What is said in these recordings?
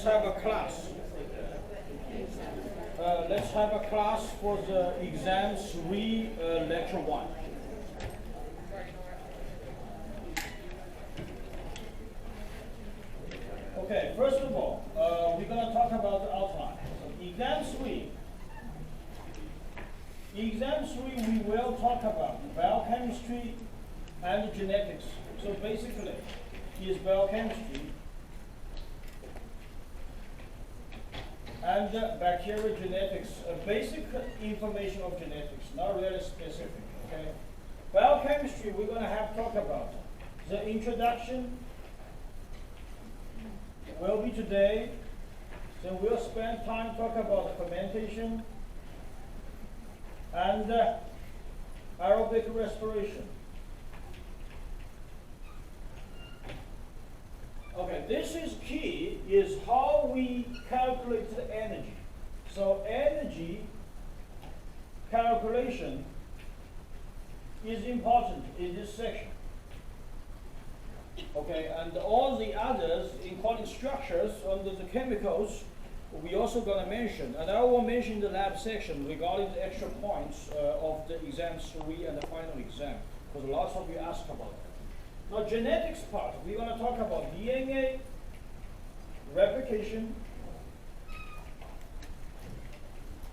have a class. Let's have a class for the exam 3, lecture 1. Okay, first of all, we're going to talk about the outline. So exam 3, we will talk about biochemistry and genetics. So basically, is biochemistry and bacterial genetics, basic information of genetics, not really specific. Okay, biochemistry, we're going to have talk about the introduction. Will be today. So we'll spend time talk about fermentation and aerobic respiration. Okay, this is key, is how we calculate the energy. So energy calculation is important in this section. Okay, and all the others, including structures under the chemicals, we also going to mention. And I will mention in the lab section regarding the extra points of the exam 3 and the final exam, because lots of you asked about that. Now, genetics part, we're going to talk about DNA, replication,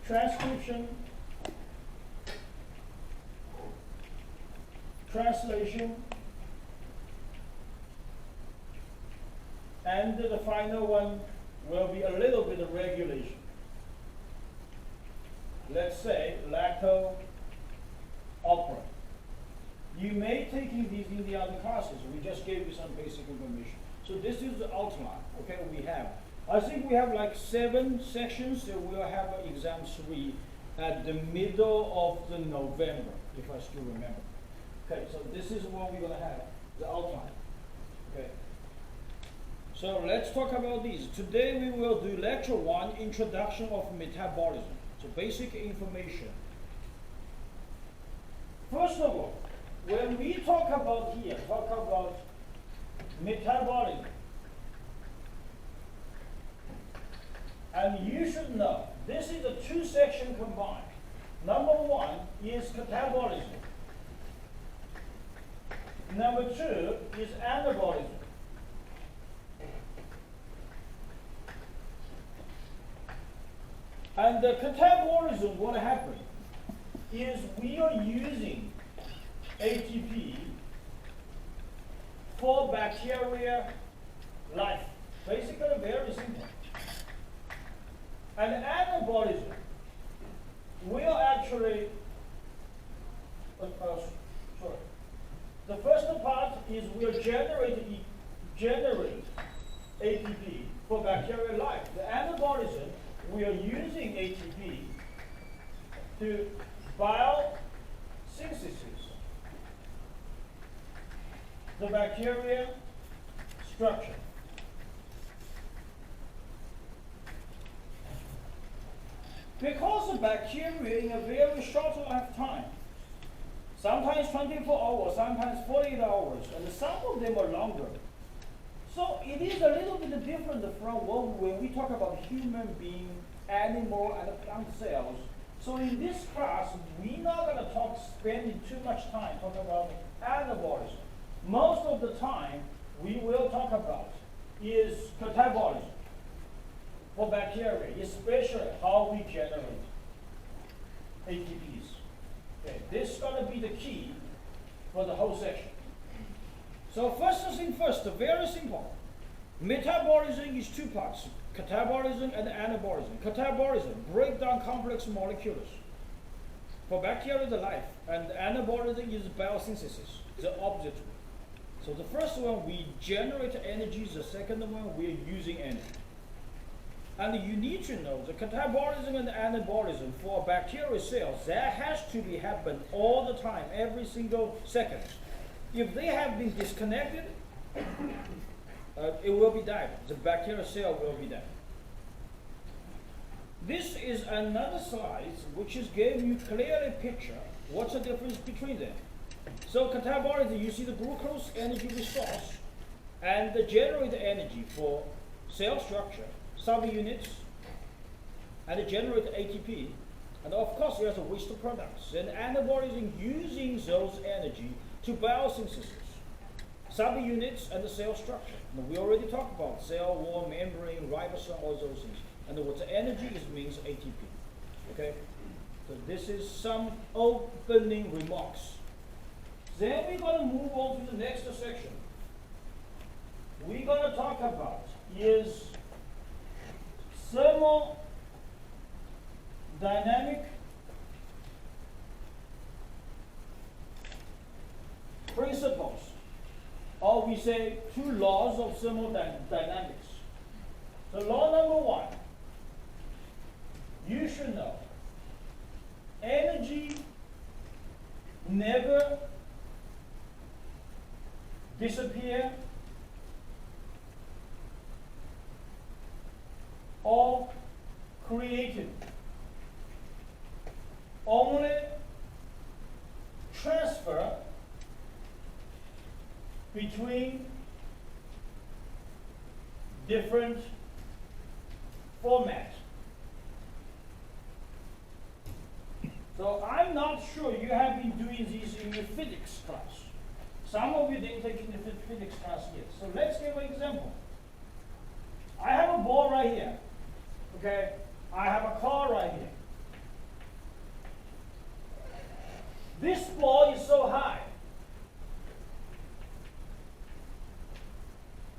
transcription, translation, and the final one will be a little bit of regulation. Let's say lacto operant. You may take these in the other classes. We just gave you some basic information. So this is the outline. Okay, we have. I think we have like 7 sections. So we'll have exam 3 at the middle of the November, if I still remember. Okay, so this is what we're going to have, the outline. Okay. So let's talk about these. Today we will do lecture 1, introduction of metabolism. So basic information. First of all, when we talk about metabolism, and you should know, this is a 2-section combined. Number 1 is catabolism. Number 2 is anabolism. And the catabolism, what happened is we are using ATP for bacteria life. Basically, very simple. And anabolism will actually, the first part is we'll generate ATP for bacterial life. The anabolism, we are using ATP to biosynthesis the bacteria structure. Because the bacteria in a very short lifetime, sometimes 24 hours, sometimes 48 hours, and some of them are longer. So it is a little bit different from when we talk about human being, animal, and plant cells. So in this class, we're not going to spending too much time talking about anabolism. Most of the time, we will talk about is catabolism for bacteria, especially how we generate ATPs. Okay, this is going to be the key for the whole section. So first thing first, very simple. Metabolism is 2 parts, catabolism and anabolism. Catabolism, break down complex molecules. For bacteria, the life, and anabolism is biosynthesis, the opposite. So the first one, we generate energy. The second one, we're using energy. And you need to know the catabolism and anabolism for bacterial cells, that has to be happen all the time, every single second. If they have been disconnected, it will be died. The bacterial cell will be dead. This is another slide which is giving you clearly picture what's the difference between them. So catabolism, you see the glucose energy resource and the generate energy for cell structure. subunits and generate ATP. And of course, there's a waste products. And anabolism using those energy to biosynthesis, subunits, and the cell structure. And we already talked about cell wall, membrane, ribosome, all those things. And what the energy is means ATP. Okay? So this is some opening remarks. Then we're going to move on to the next section. We're going to talk about is thermodynamic principles, or we say 2 laws of thermodynamics. So law number 1, you should know, energy never disappear or created, only transfer between different formats. So I'm not sure you have been doing this in your physics class. Some of you didn't take in the physics class yet. So let's give an example. I have a ball right here. Okay? I have a car right here. This ball is so high.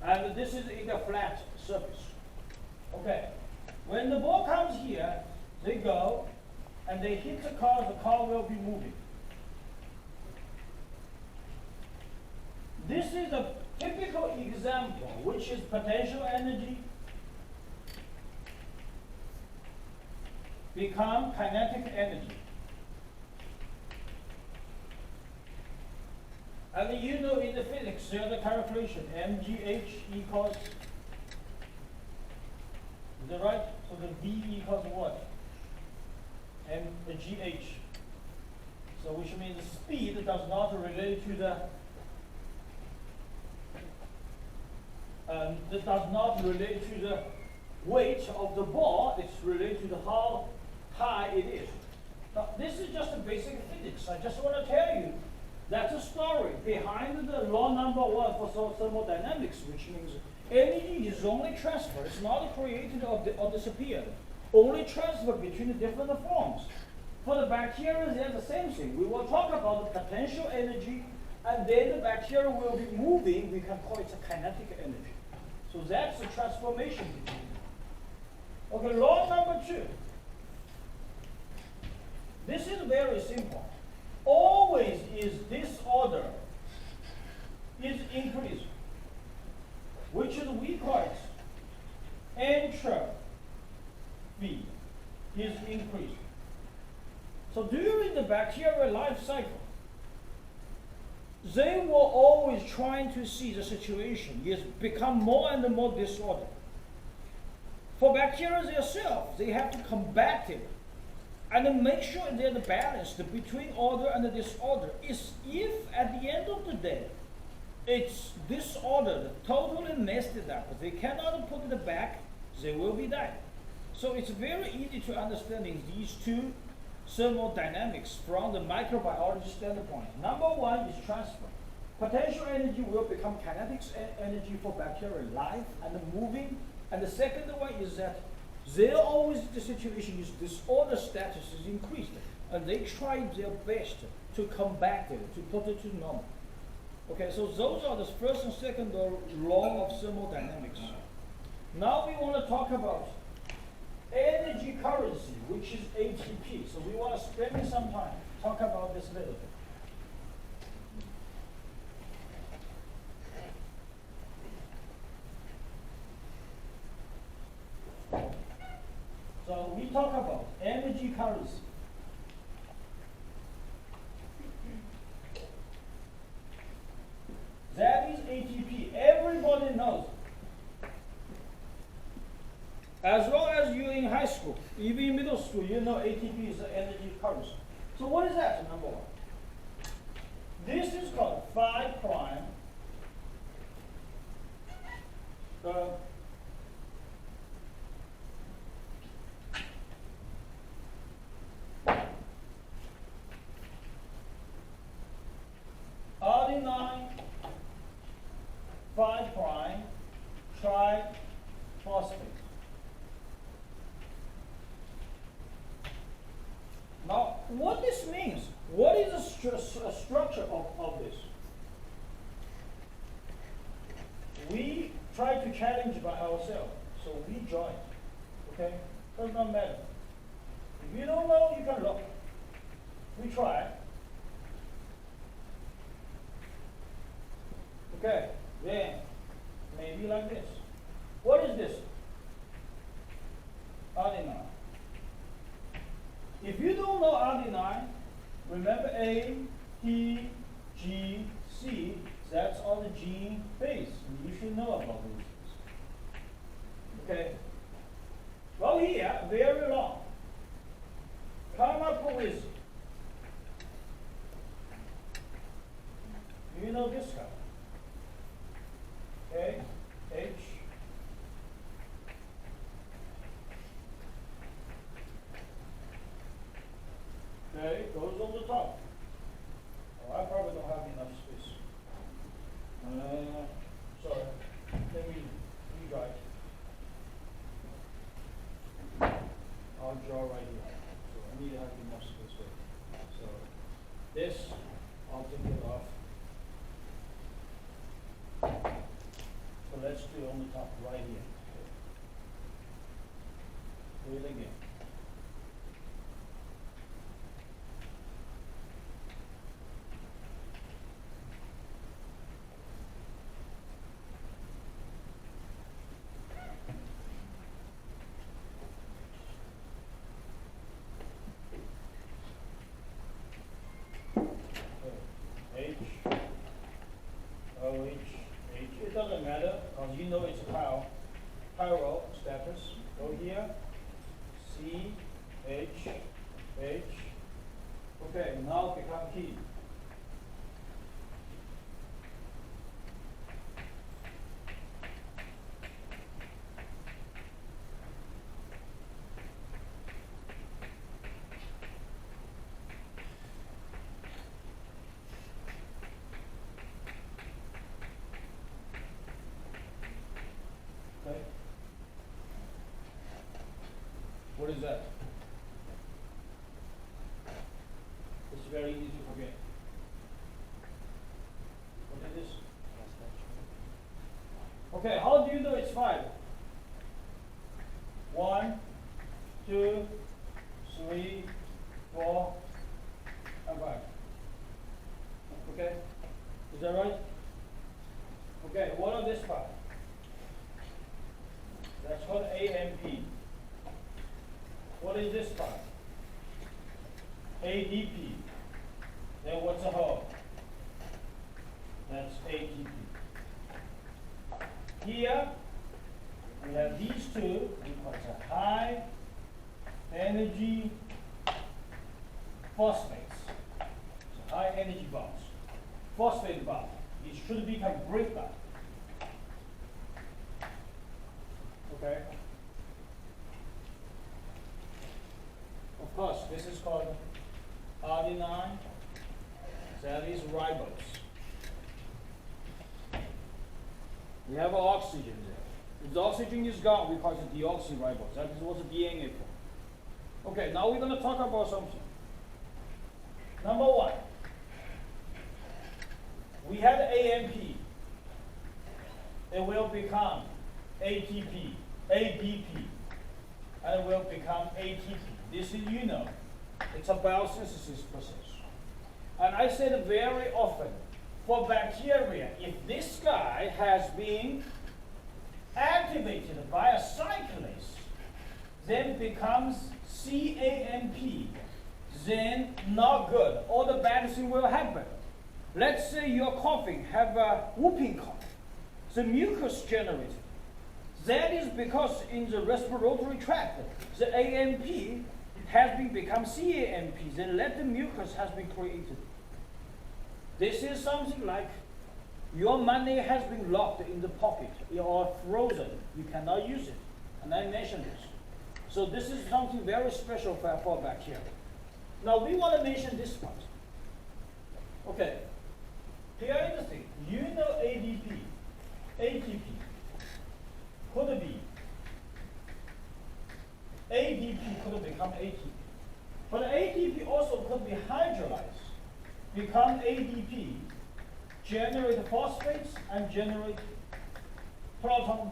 And this is in a flat surface. Okay. When the ball comes here, they go and they hit the car will be moving. This is a typical example, which is potential energy become kinetic energy. And you know in the physics, there's a calculation, mgh equals, is that right? So the V equals what? Mgh. So which means the speed does not relate to the this does not relate to the weight of the ball, it's related to how high it is. Now, this is just a basic physics. I just want to tell you that's a story behind the law number 1 for thermodynamics, which means energy is only transfer. It's not created or disappeared. Only transfer between the different forms. For the bacteria, they're the same thing. We will talk about the potential energy, and then the bacteria will be moving. We can call it a kinetic energy. So that's the transformation. Okay, law number 2. This is very simple. Always is this order is increased, which is we call it entropy is increased. So during the bacterial life cycle, they were always trying to see the situation is become more and more disorder. For bacteria themselves, they have to combat it and then make sure they're balanced between order and the disorder. Is if at the end of the day, it's disordered, totally messed it up, they cannot put it back, they will be dying. So it's very easy to understanding these 2 thermodynamics from the microbiology standpoint. Number 1 is transfer. Potential energy will become kinetics energy for bacterial life and moving. And the second one is that they always, the situation is disorder status is increased. And they try their best to combat it, to put it to normal. Okay, so those are the first and second law of thermodynamics. Now we want to talk about energy currency, which is ATP. So we want to spend some time talk about this a little bit. So we talk about energy currency. That is ATP. Everybody knows. As long as you're in high school, even in middle school, you know ATP is the energy currency. So what is that, number 1? This is called 5' adenine 5' triphosphate. Now, what this means, what is the structure of this? We try to challenge by ourselves, so we join. Okay? Does not matter. If you don't know, you can look. We try. Okay, then maybe like this. What is this? Adenine. If you don't know adenine, remember A, T, G, C, that's all the gene base. You should know about these things. Okay. Well, here, very long. Come up with, you know this guy. Okay, H. Okay, goes on the top. Oh, I probably don't have enough space. Sorry, let me draw it. I'll draw right here. So I need to have enough space there. So this, I'll take it off. So let's do it on the top right here. Do it again. H, OH, H. It doesn't matter because you know it's chiral status. Go here. C, H, H. Okay, now become key. Okay. What is that? It's very easy to forget. What is this? Okay, how do you know it's 5? 1, 2, 3, 4, and 5. Okay? Is that right? Okay, what are this part? That's called AMP. What is this part? ADP. Then what's a whole? That's ATP. Here, we have these two, because a high energy phosphates. So high energy bonds. Phosphate bond. It should become break bond. Okay? Of course, this is called adenine. That is ribose. We have oxygen there. If the oxygen is gone, we call it deoxyribose. That is what the DNA for. Okay, now we're going to talk about something. Number 1. We had AMP. It will become ATP, ADP, and it will become ATP. This is, you know, it's a biosynthesis process. And I said very often, for bacteria, if this guy has been activated by a cyclase, then becomes CAMP, then not good. All the bad things will happen. Let's say you're coughing, have a whooping cough. The mucus generated. That is because in the respiratory tract, the AMP has become CAMP, then let the mucus has been created. This is something like your money has been locked in the pocket or frozen. You cannot use it. And I mentioned this. So this is something very special for bacteria. Now we want to mention this part. Okay. Here ATP. But ATP also could be hydrolyzed, become ADP, generate phosphates, and generate proton,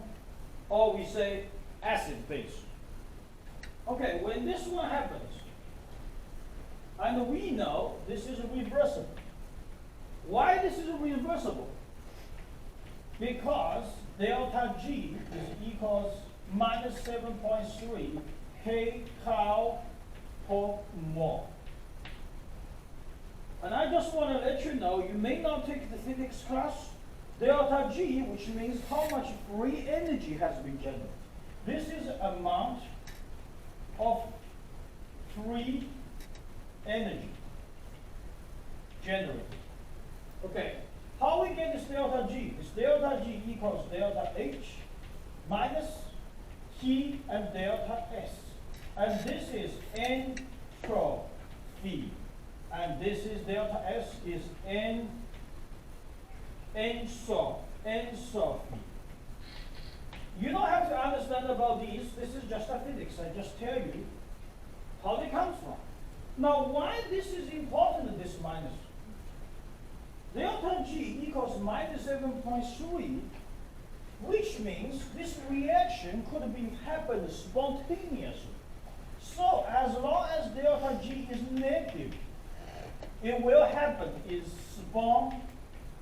or we say acid base. Okay, when this one happens, and we know this is reversible. Why this is reversible? Because delta G is equals minus 7.3 kcal per mole. And I just want to let you know, you may not take the physics class, delta G, which means how much free energy has been generated. This is amount of free energy generated. Okay, how we get this delta G? This delta G equals delta H minus T and delta S. And this is entropy. And this is delta S is entropy. You don't have to understand about these. This is just a physics. I just tell you how they come from. Now, why this is important, this minus? Delta G equals minus 7.3, which means this reaction could be happened spontaneously. So, as long as delta G is negative, it will happen is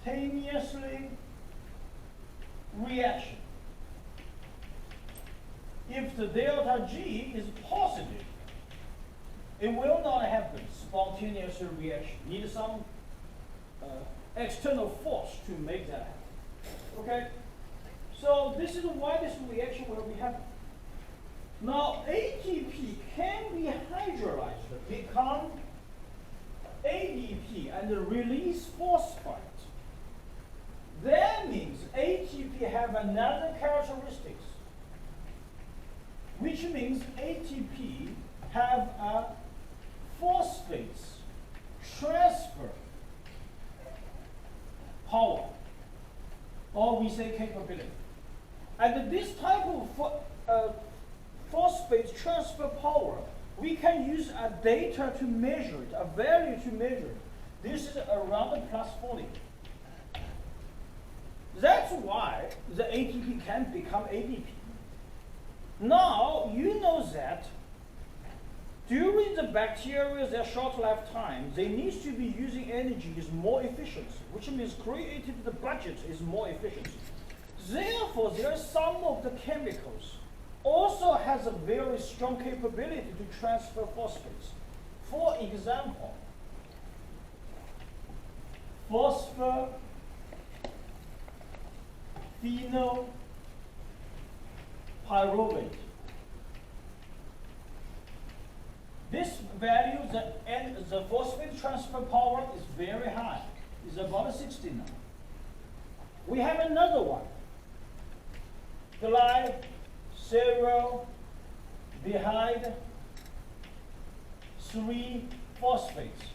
spontaneously reaction. If the delta G is positive, it will not happen spontaneous reaction. Need some external force to make that happen. Okay? So this is why this reaction will be happening. Now ATP can be hydrolyzed, become ADP and release phosphate. That means ATP have another characteristics, which means ATP have a phosphates transfer power, or we say capability. And this type of phosphate transfer power, we can use a data to measure it, a value to measure it. This is around plus 40. That's why the ATP can become ADP. Now, you know that during the bacteria, their short lifetime, they need to be using energy is more efficiency, which means creating the budget is more efficiency. Therefore, there are some of the chemicals also has a very strong capability to transfer phosphates. For example, phosphophenolpyruvate. This value, the phosphate transfer power is very high. It's about 69. We have another one. Glyceroldehyde 3-phosphates.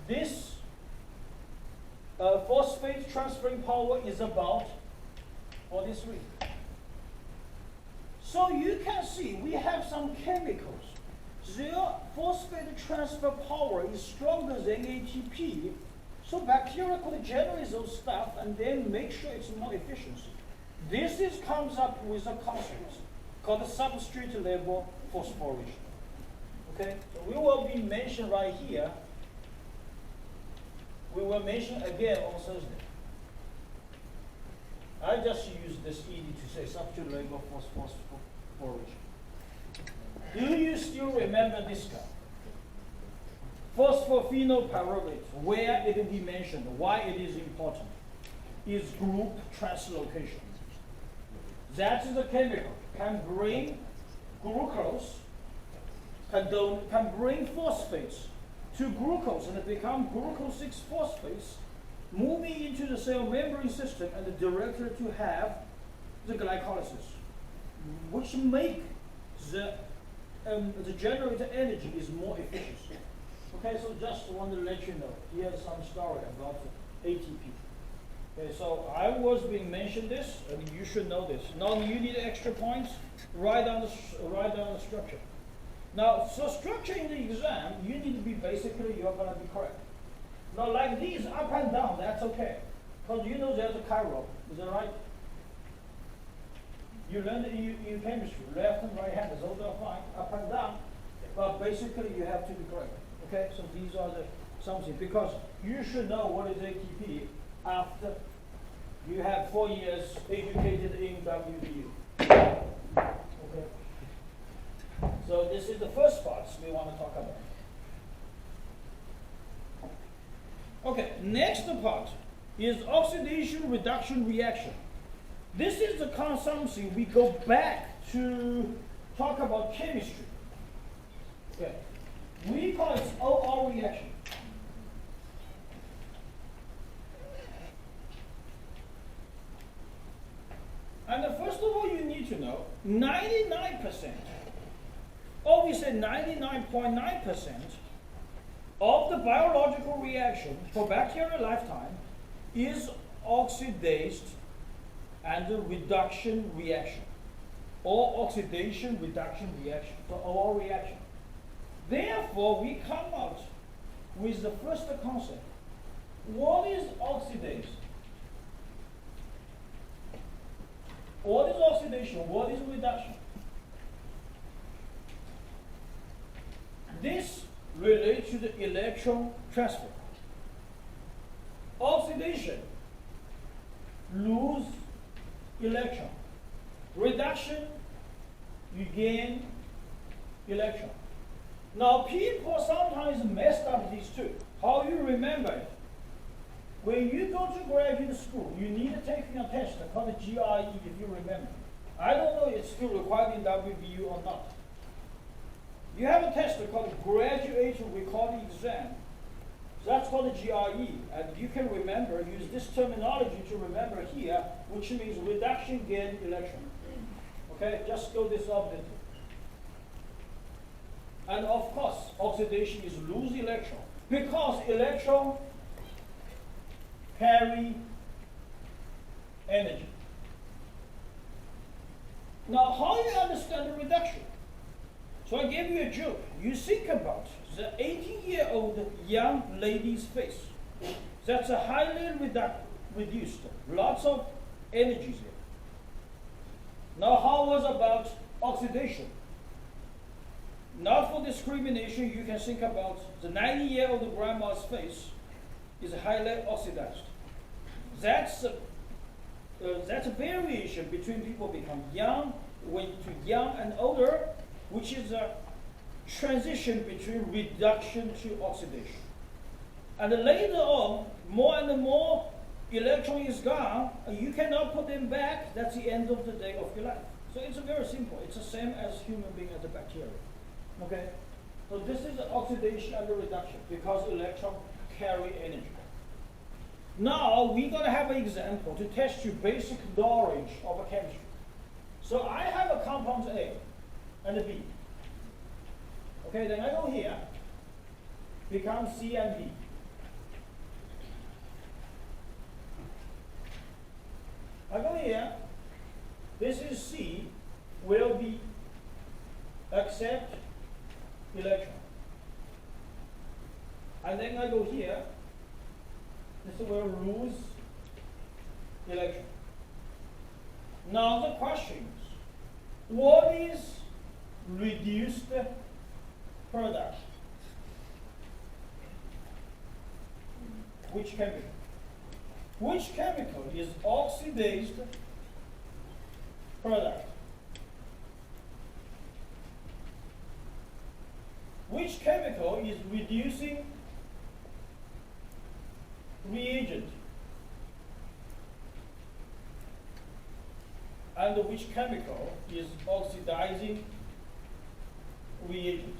This phosphate transferring power is about 43. So you can see we have some chemicals. Their phosphate transfer power is stronger than ATP, so bacteria could generate those stuff and then make sure it's more efficiency. This comes up with a concept called substrate level phosphorylation. Okay, so we will be mentioned right here. We will mention again on Thursday. I just use this ED to say substrate level phosphorylation. Do you still remember this guy? Phosphophenolpyruvate, where it will be mentioned, why it is important, is group translocation. That is a chemical, can bring glucose, can bring phosphates to glucose and it become glucose 6-phosphates, moving into the cell membrane system and directly to have the glycolysis, which make the generated energy is more efficient. Okay, so just want to let you know, here's some story about ATP. Okay, so I was being mentioned this, and you should know this. Now you need extra points, write down the structure. Now, so structure in the exam, you need to be basically, you're going to be correct. Now, like these, up and down, that's okay. Because you know there's a chiral, is that right? You learned in chemistry, left and right hand, those are fine, up and down. But basically, you have to be correct. Okay, so these are the something, because you should know what is ATP after you have 4 years educated in WVU. Okay. So this is the first part we want to talk about. Okay, next part is oxidation reduction reaction. This is the kind of something we go back to talk about chemistry. Okay. We call it OR reaction. And first of all, you need to know 99%, or we say 99.9% of the biological reaction for bacterial lifetime is oxidase and reduction reaction, or oxidation reduction reaction, so OR reaction. Therefore, we come out with the first concept. What is oxidase? What is oxidation? What is reduction? This relates to the electron transfer. Oxidation, lose electron. Reduction, you gain electron. Now, people sometimes messed up these two. How you remember it? When you go to graduate school, you need to take a test called the GRE, if you remember. I don't know if it's still required in WVU or not. You have a test called the graduate recording exam. So that's called the GRE, and you can remember, use this terminology to remember here, which means reduction gain electron. Okay, just go this up. And of course, oxidation is lose electron, because electron carry energy. Now, how do you understand the reduction? So I gave you a joke. You think about the 18-year-old young lady's face. That's a highly reduced, lots of energy there. Now, how was about oxidation? Not for discrimination, you can think about the 90-year-old grandma's face is highly oxidized. That's a variation between people become young, when to young and older, which is a transition between reduction to oxidation. And later on, more and more electron is gone, and you cannot put them back. That's the end of the day of your life. So it's very simple. It's the same as human being and the bacteria. Okay? So this is oxidation and reduction, because electrons carry energy. Now we're going to have an example to test your basic knowledge of a chemistry. So I have a compound A and a B. Okay, then I go here, become C and B. I go here, this is C, will be accept electron. And then I go here, this will lose electron. Now the question is, what is reduced product? Which chemical? Which chemical is oxidized product? Which chemical is reducing reagent? And which chemical is oxidizing reagent?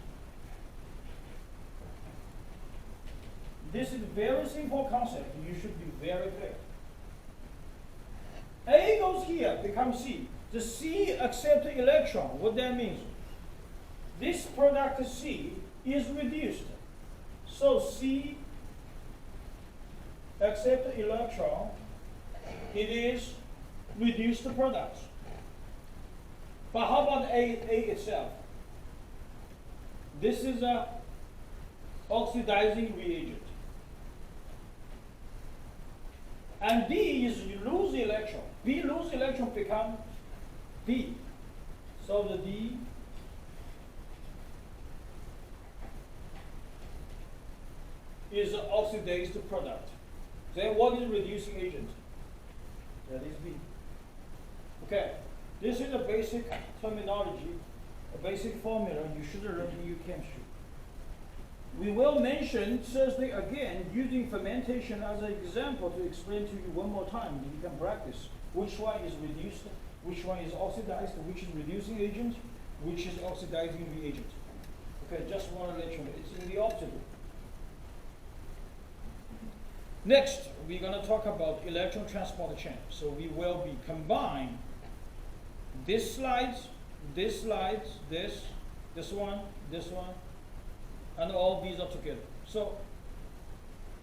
This is a very simple concept. You should be very clear. A goes here, becomes C. The C accepts the electron. What that means? This product C is reduced. So C accepts the electron. It is reduced product. But how about A itself? This is a oxidizing reagent. And D is you lose the electron. B lose the electron become D. So the D is an oxidized product. Then what is reducing agent? That is B. Okay, this is a basic terminology, a basic formula you should learn in your chemistry. We will mention Thursday again using fermentation as an example to explain to you one more time. You can practice which one is reduced, which one is oxidized, which is reducing agent, which is oxidizing reagent. Okay, just want to let you know it's in the opposite. Next, we're going to talk about electron transport chain. So we will be combine this slides, this, this one, and all these are together. So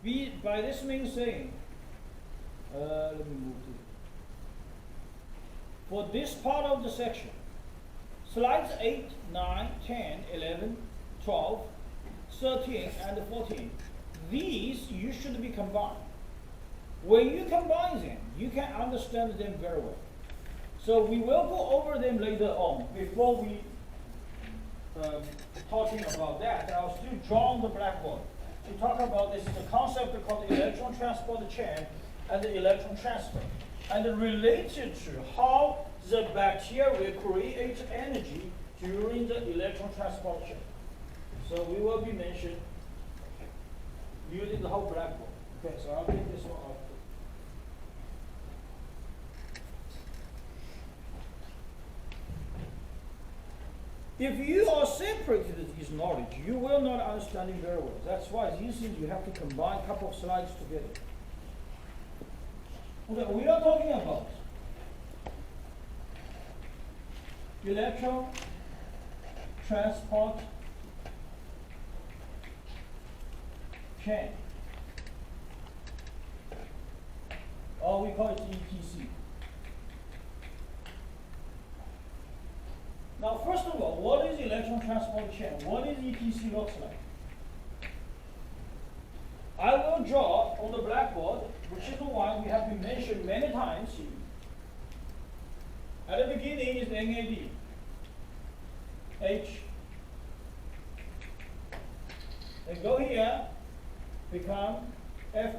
we, by this means saying, let me move to for this part of the section, slides 8, 9, 10, 11, 12, 13, and 14. These you should be combined. When you combine them, you can understand them very well. So we will go over them later on. Before we talking about that, I'll still draw on the blackboard to talk about this the concept called electron transport chain and the electron transfer, and related to how the bacteria create energy during the electron transport chain. So we will be mentioned using the whole blackboard. Okay, so I'll take this one off. If you are separated this knowledge, you will not understand it very well. That's why these things you have to combine a couple of slides together. Okay, we are talking about electron transport chain, or we call it ETC. Now, first of all, what is electron transport chain? What is ETC looks like? I will draw on the blackboard, which is the one we have been mentioned many times. At the beginning is NAD, H, and go here, become F.